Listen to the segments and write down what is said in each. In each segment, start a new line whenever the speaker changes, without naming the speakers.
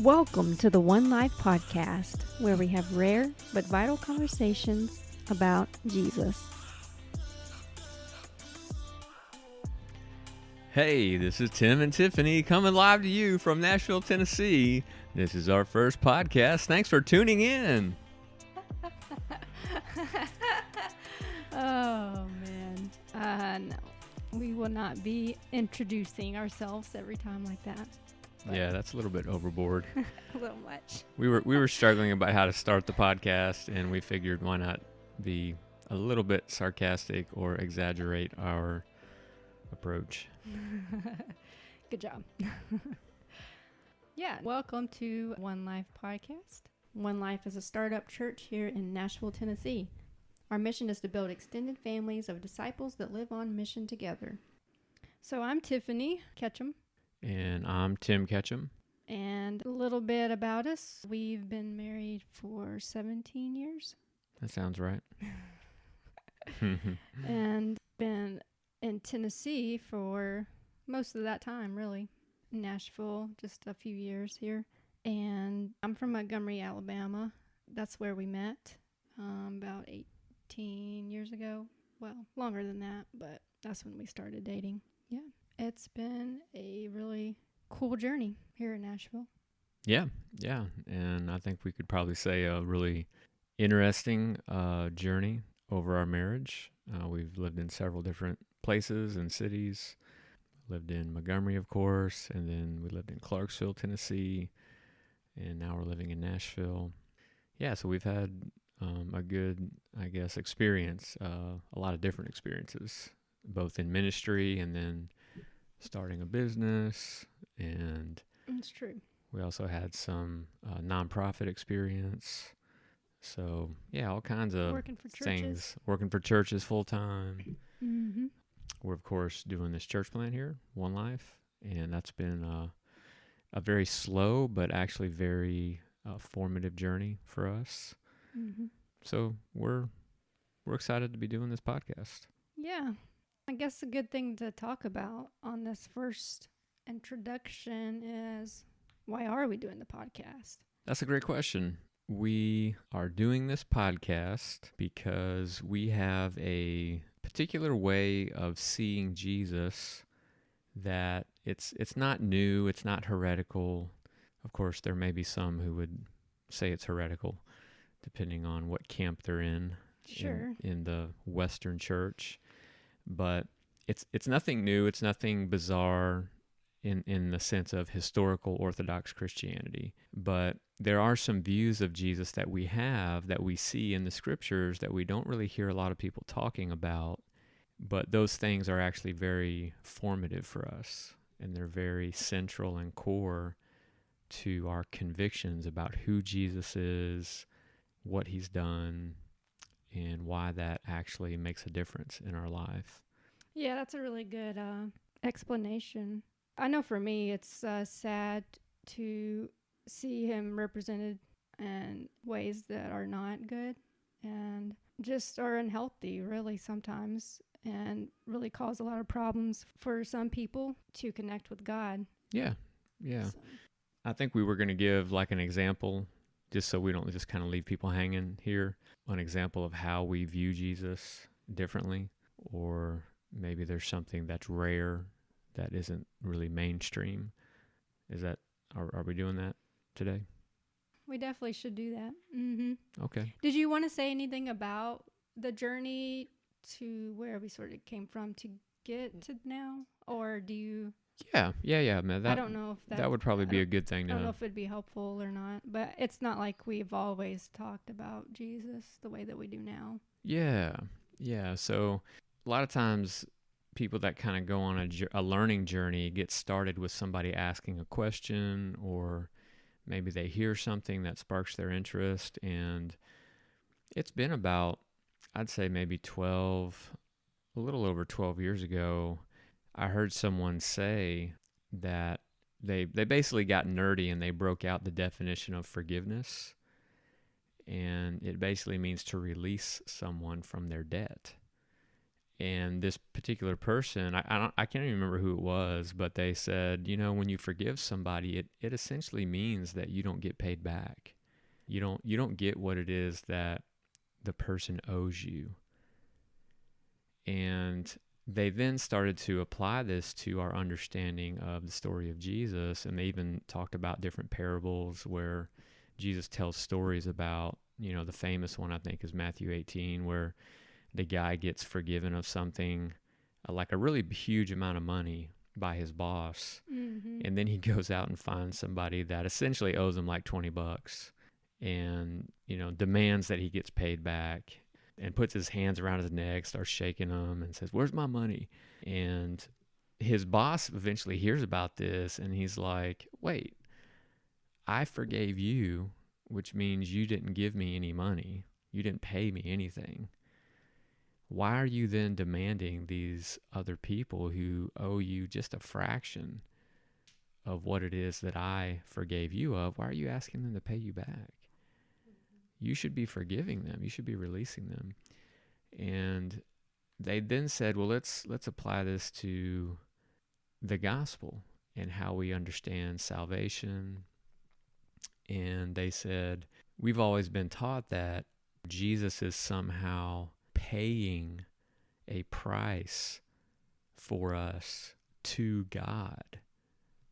Welcome to the One Life Podcast, where we have rare but vital conversations about Jesus.
Hey, this is Tim and Tiffany coming live to you from Nashville, Tennessee. This is our first podcast. Thanks for tuning in.
Oh, man. No, we will not be introducing ourselves every time like that. But
Yeah, that's a little bit overboard.
a little much.
We were struggling about how to start the podcast, and we figured why not be a little bit sarcastic or exaggerate our approach.
Good job. Yeah, welcome to One Life Podcast. One Life is a startup church here in Nashville, Tennessee. Our mission is to build extended families of disciples that live on mission together. So I'm Tiffany Catchim.
And I'm Tim Catchim.
And a little bit about us. We've been married for 17 years.
That sounds right.
And been in Tennessee for most of that time, really. Nashville, just a few years here. And I'm from Montgomery, Alabama. That's where we met about 18 years ago. Well, longer than that, but that's when we started dating. Yeah. It's been a really cool journey here in Nashville.
Yeah. And I think we could probably say a really interesting journey over our marriage. We've lived in several different places and cities. Lived in Montgomery, of course, and then we lived in Clarksville, Tennessee, and now we're living in Nashville. Yeah, so we've had a good, experience, a lot of different experiences, both in ministry and then starting a business, and
It's true.
we also had some nonprofit experience. So, yeah, all kinds of
Working for churches.
things. Working for churches full time.
Mm-hmm.
We're, of course, doing this church plant here, One Life, and that's been a very slow but actually very formative journey for us.
Mm-hmm.
So we're excited to be doing this podcast.
Yeah. I guess a good thing to talk about on this first introduction is, why are we doing the podcast?
That's a great question. We are doing this podcast because we have a particular way of seeing Jesus that it's not new, it's not heretical. Of course, there may be some who would say it's heretical, depending on what camp they're in.
Sure.
In the Western church. But it's nothing new, it's nothing bizarre in the sense of historical Orthodox Christianity. But there are some views of Jesus that we have, that we see in the scriptures, that we don't really hear a lot of people talking about. But those things are actually very formative for us, and they're very central and core to our convictions about who Jesus is, what he's done, and why that actually makes a difference in our life.
Yeah, that's a really good explanation. I know for me, it's sad to see him represented in ways that are not good and just are unhealthy, really, sometimes, and really cause a lot of problems for some people to connect with God.
Yeah.
So,
I think we were going to give like an example, just so we don't just kind of leave people hanging here, an example of how we view Jesus differently, or maybe there's something that's rare that isn't really mainstream. Are we doing that today?
we definitely should do that. Mm-hmm.
Okay.
Did you want to say anything about the journey to where we sort of came from to get to now? Or do you...
Yeah, man.
I don't know if
that would probably be a good thing
I don't know
to...
if it'd be helpful or not, but it's not like we've always talked about Jesus the way that we do now.
Yeah. So a lot of times people that kind of go on a learning journey get started with somebody asking a question, or maybe they hear something that sparks their interest. And it's been about, I'd say maybe a little over 12 years ago, I heard someone say that they basically got nerdy and they broke out the definition of forgiveness. And it basically means to release someone from their debt. And this particular person, I can't even remember who it was, but they said, when you forgive somebody, it essentially means that you don't get paid back. You don't get what it is that the person owes you. And they then started to apply this to our understanding of the story of Jesus, and they even talked about different parables where Jesus tells stories about, the famous one I think is Matthew 18, where the guy gets forgiven of something, like a really huge amount of money by his boss.
Mm-hmm.
And then he goes out and finds somebody that essentially owes him like $20 and, demands that he gets paid back and puts his hands around his neck, starts shaking him and says, "Where's my money?" And his boss eventually hears about this and he's like, "Wait, I forgave you, which means you didn't give me any money. You didn't pay me anything. Why are you then demanding these other people who owe you just a fraction of what it is that I forgave you of? Why are you asking them to pay you back? You should be forgiving them. You should be releasing them." And they then said, well, let's apply this to the gospel and how we understand salvation. And they said, we've always been taught that Jesus is somehow paying a price for us to God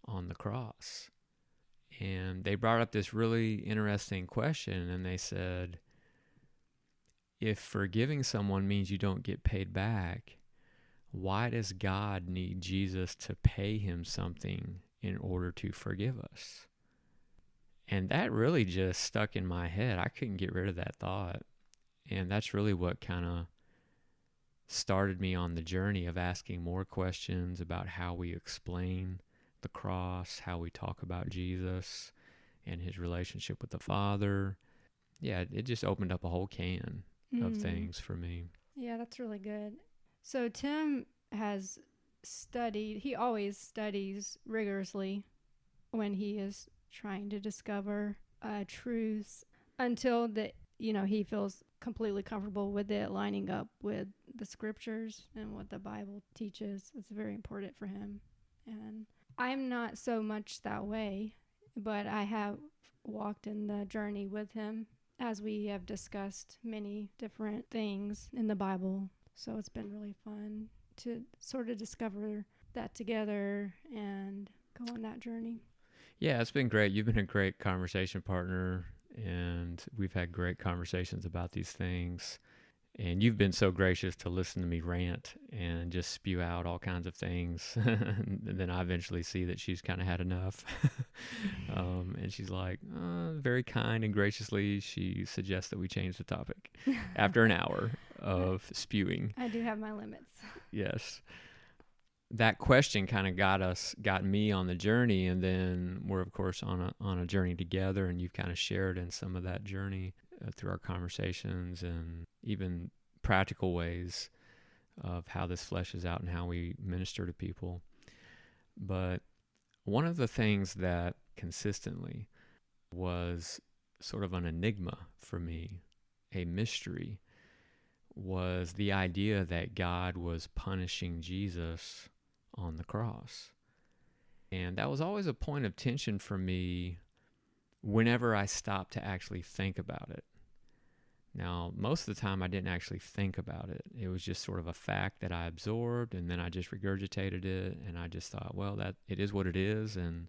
on the cross. And they brought up this really interesting question, and they said, if forgiving someone means you don't get paid back, why does God need Jesus to pay him something in order to forgive us? And that really just stuck in my head. I couldn't get rid of that thought. And that's really what kind of started me on the journey of asking more questions about how we explain the cross, how we talk about Jesus and his relationship with the Father. Yeah, it just opened up a whole can of things for me.
Yeah, that's really good. So Tim has studied, he always studies rigorously when he is trying to discover truths until he feels completely comfortable with it lining up with the scriptures and what the Bible teaches. It's very important for him. And I'm not so much that way, but I have walked in the journey with him as we have discussed many different things in the Bible. So it's been really fun to sort of discover that together and go on that journey.
Yeah, it's been great. You've been a great conversation partner, and we've had great conversations about these things. And you've been so gracious to listen to me rant and just spew out all kinds of things. And then I eventually see that she's kind of had enough. And she's like, very kind and graciously, she suggests that we change the topic after an hour of spewing.
I do have my limits.
Yes. That question kind of got me on the journey, and then we're of course on a journey together, and you've kind of shared in some of that journey through our conversations and even practical ways of how this fleshes out and how we minister to people. But one of the things that consistently was sort of an enigma for me, a mystery, was the idea that God was punishing Jesus on the cross. And that was always a point of tension for me whenever I stopped to actually think about it. Now, most of the time I didn't actually think about it. It was just sort of a fact that I absorbed, and then I just regurgitated it, and I just thought, well, that it is what it is, and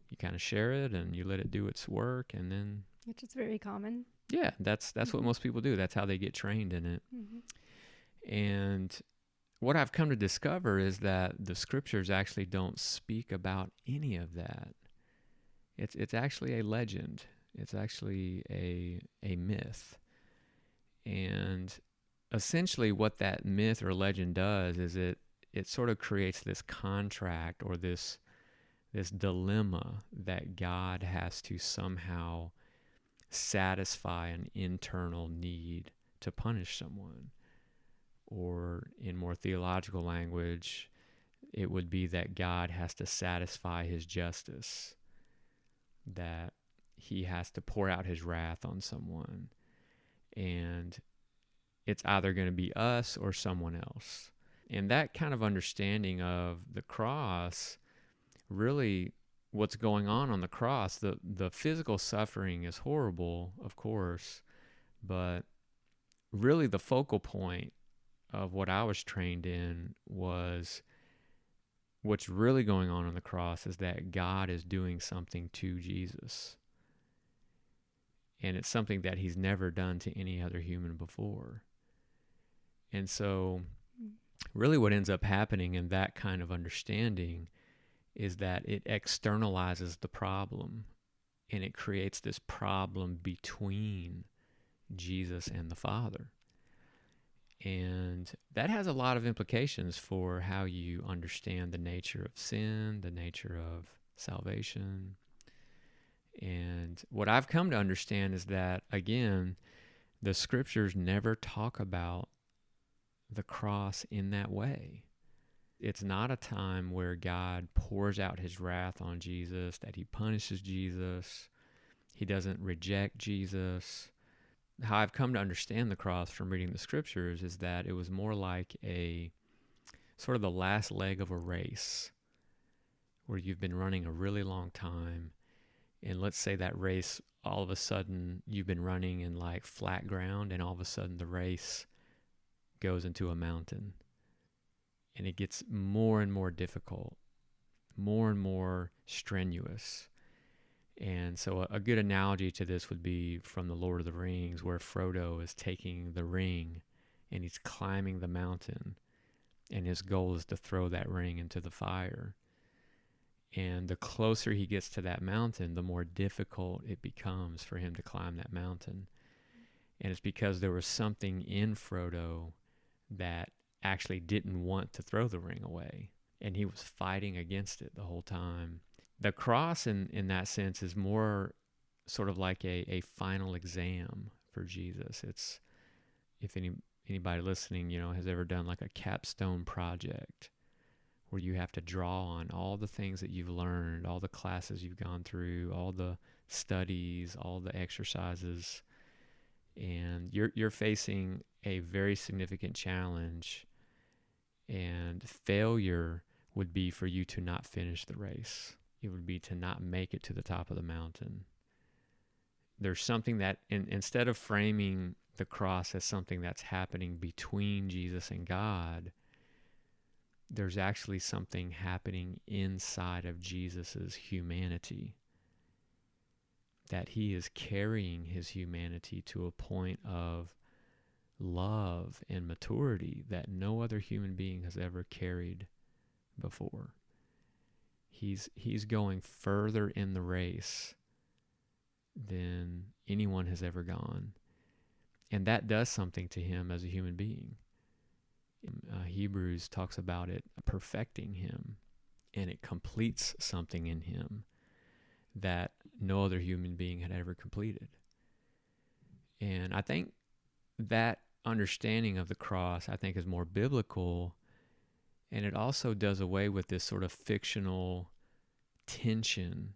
you kind of share it and you let it do its work, and then...
Which is very common.
Yeah, that's what most people do. That's how they get trained in it.
Mm-hmm.
And what I've come to discover is that the scriptures actually don't speak about any of that. It's actually a legend. It's actually a myth. And essentially what that myth or legend does is it sort of creates this contract or this dilemma that God has to somehow satisfy an internal need to punish someone. Or in more theological language, it would be that God has to satisfy his justice, that he has to pour out his wrath on someone. And it's either going to be us or someone else. And that kind of understanding of the cross, really what's going on the cross, the physical suffering is horrible, of course, but really the focal point of what I was trained in was what's really going on the cross is that God is doing something to Jesus. And it's something that he's never done to any other human before. And so really what ends up happening in that kind of understanding is that it externalizes the problem, and it creates this problem between Jesus and the Father. And that has a lot of implications for how you understand the nature of sin, the nature of salvation. And what I've come to understand is that, again, the scriptures never talk about the cross in that way. It's not a time where God pours out his wrath on Jesus, that he punishes Jesus. He doesn't reject Jesus. How I've come to understand the cross from reading the scriptures is that it was more like a sort of the last leg of a race where you've been running a really long time. And let's say that race, all of a sudden you've been running in like flat ground, and all of a sudden the race goes into a mountain. And it gets more and more difficult, more and more strenuous. And so a good analogy to this would be from the Lord of the Rings, where Frodo is taking the ring and he's climbing the mountain, and his goal is to throw that ring into the fire. And the closer he gets to that mountain, the more difficult it becomes for him to climb that mountain. And it's because there was something in Frodo that actually didn't want to throw the ring away, and he was fighting against it the whole time. The cross in that sense is more sort of like a final exam for Jesus. It's, if anybody listening, has ever done like a capstone project where you have to draw on all the things that you've learned, all the classes you've gone through, all the studies, all the exercises, and you're facing a very significant challenge, and failure would be for you to not finish the race. It would be to not make it to the top of the mountain. There's something that, instead of framing the cross as something that's happening between Jesus and God, there's actually something happening inside of Jesus's humanity, that he is carrying his humanity to a point of love and maturity that no other human being has ever carried before. He's going further in the race than anyone has ever gone. And that does something to him as a human being. Hebrews talks about it perfecting him, and it completes something in him that no other human being had ever completed. And I think that understanding of the cross, I think, is more biblical, and it also does away with this sort of fictional tension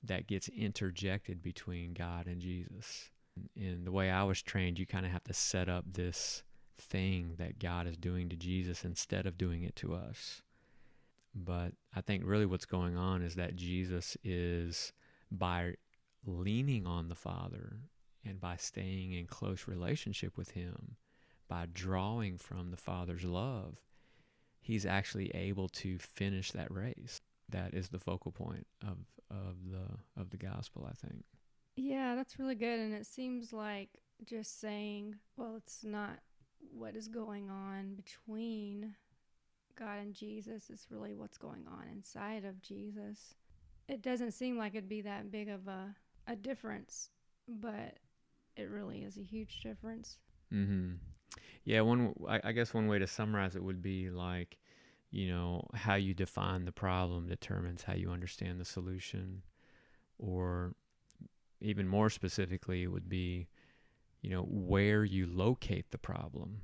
that gets interjected between God and Jesus. In the way I was trained, you kind of have to set up this thing that God is doing to Jesus instead of doing it to us. But I think really what's going on is that Jesus is, by leaning on the Father and by staying in close relationship with him, by drawing from the Father's love, he's actually able to finish that race. That is the focal point of the gospel, I think.
Yeah, that's really good. And it seems like just saying, well, it's not what is going on between God and Jesus, it's really what's going on inside of Jesus. It doesn't seem like it'd be that big of a difference, but it really is a huge difference.
Mm-hmm. Yeah, I guess one way to summarize it would be like, how you define the problem determines how you understand the solution. Or even more specifically, it would be, where you locate the problem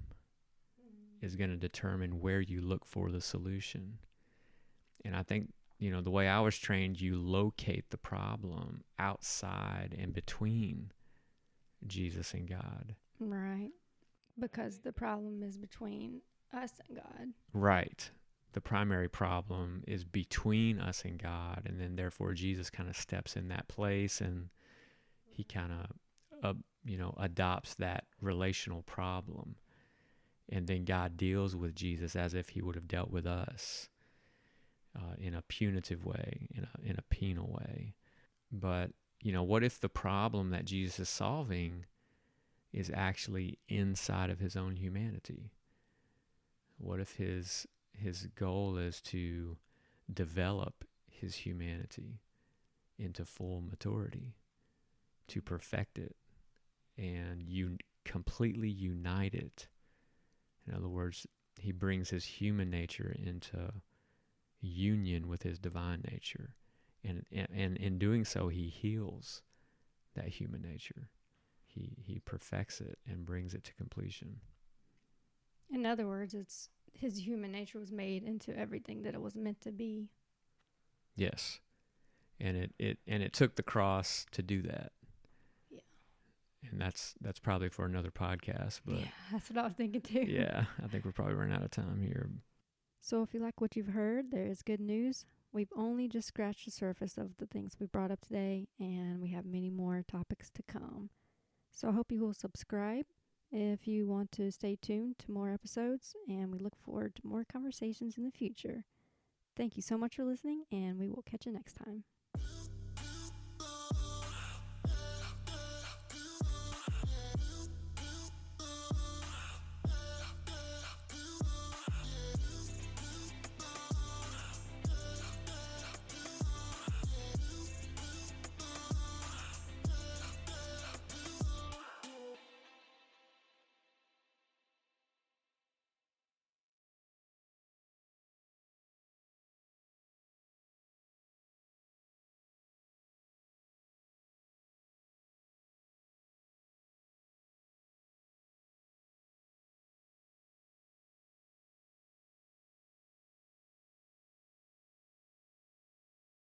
is going to determine where you look for the solution. And I think, the way I was trained, you locate the problem outside and between Jesus and God.
Right. Because the problem is between us and God.
Right. The primary problem is between us and God, and then therefore Jesus kind of steps in that place, and he kind of, adopts that relational problem. And then God deals with Jesus as if he would have dealt with us in a punitive way, in a penal way. But, what if the problem that Jesus is solving is actually inside of his own humanity? What if his goal is to develop his humanity into full maturity, to perfect it, and you completely unite it? In other words, he brings his human nature into union with his divine nature. And in doing so, he heals that human nature. He perfects it and brings it to completion.
In other words, it's his human nature was made into everything that it was meant to be.
Yes. And it took the cross to do that.
Yeah.
And that's probably for another podcast. But
yeah, that's what I was thinking too.
Yeah, I think we're probably running out of time here.
So if you like what you've heard, there is good news. We've only just scratched the surface of the things we brought up today, and we have many more topics to come. So I hope you will subscribe if you want to stay tuned to more episodes, and we look forward to more conversations in the future. Thank you so much for listening, and we will catch you next time.